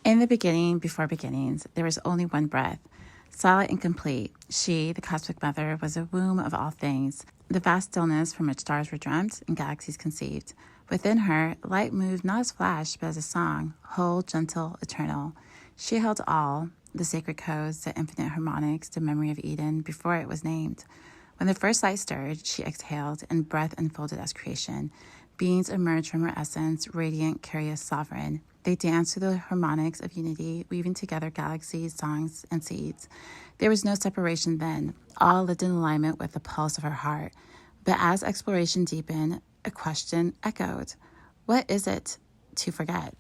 In the beginning, before beginnings, there was only one breath, silent and complete. She, the cosmic mother, was a womb of all things, the vast stillness from which stars were dreamt and galaxies conceived. Within her, light moved not as flash, but as a song, whole, gentle, eternal. She held all, the sacred codes, the infinite harmonics, the memory of Eden, before it was named. When the first light stirred, she exhaled, and breath unfolded as creation. Beings emerged from her essence, radiant, curious, sovereign. They danced through the harmonics of unity, weaving together galaxies, songs, and seeds. There was no separation then. All lived in alignment with the pulse of her heart. But as exploration deepened, a question echoed. What is it to forget?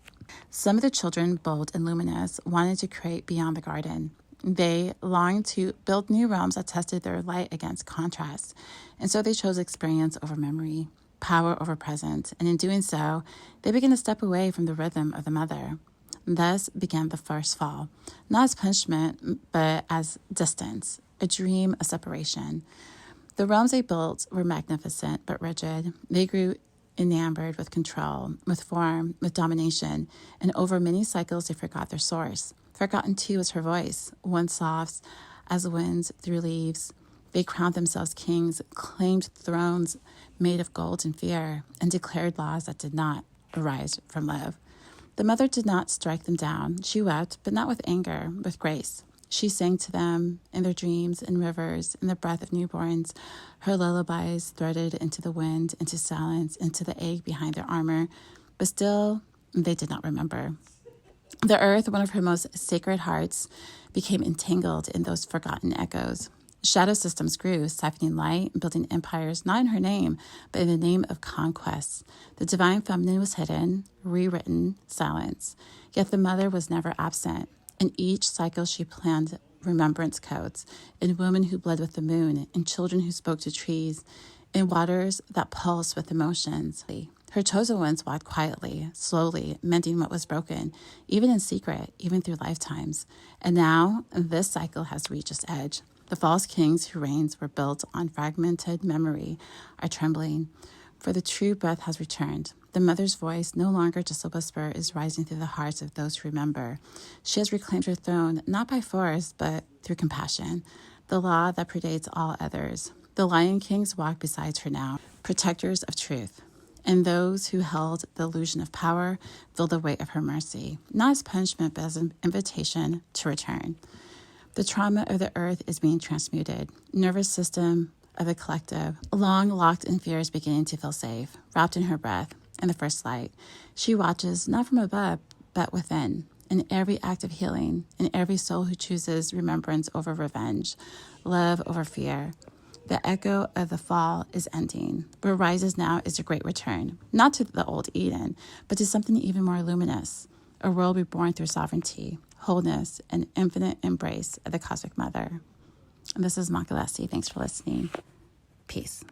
Some of the children, bold and luminous, wanted to create beyond the garden. They longed to build new realms that tested their light against contrast, and so they chose experience over memory, power over present, and in doing so, they began to step away from the rhythm of the mother. Thus began the first fall, not as punishment, but as distance, a dream of separation. The realms they built were magnificent but rigid. They grew enamored with control, with form, with domination, and over many cycles they forgot their source. Forgotten too was her voice, one soft as winds through leaves. They crowned themselves kings, claimed thrones made of gold and fear, and declared laws that did not arise from love. The mother did not strike them down. She wept, but not with anger, with grace. She sang to them in their dreams, in rivers, in the breath of newborns. Her lullabies threaded into the wind, into silence, into the egg behind their armor. But still, they did not remember. The earth, one of her most sacred hearts, became entangled in those forgotten echoes. Shadow systems grew, siphoning light and building empires, not in her name, but in the name of conquest. The divine feminine was hidden, rewritten, silence. Yet the mother was never absent. In each cycle she planned remembrance codes, in women who bled with the moon, in children who spoke to trees, in waters that pulsed with emotions. Her chosen ones walked quietly, slowly, mending what was broken, even in secret, even through lifetimes. And now, this cycle has reached its edge. The false kings whose reigns were built on fragmented memory are trembling, for the true breath has returned. The mother's voice, no longer just a whisper, is rising through the hearts of those who remember. She has reclaimed her throne, not by force, but through compassion, the law that predates all others. The lion kings walk beside her now, protectors of truth. And those who held the illusion of power feel the weight of her mercy, not as punishment, but as an invitation to return. The trauma of the earth is being transmuted. Nervous system of the collective, long locked in fear, is beginning to feel safe, wrapped in her breath, in the first light. She watches, not from above, but within, in every act of healing, in every soul who chooses remembrance over revenge, love over fear. The echo of the fall is ending. What rises now is a great return, not to the old Eden, but to something even more luminous, a world reborn through sovereignty, wholeness, and infinite embrace of the Cosmic Mother. And this is Makalesi. Thanks for listening. Peace.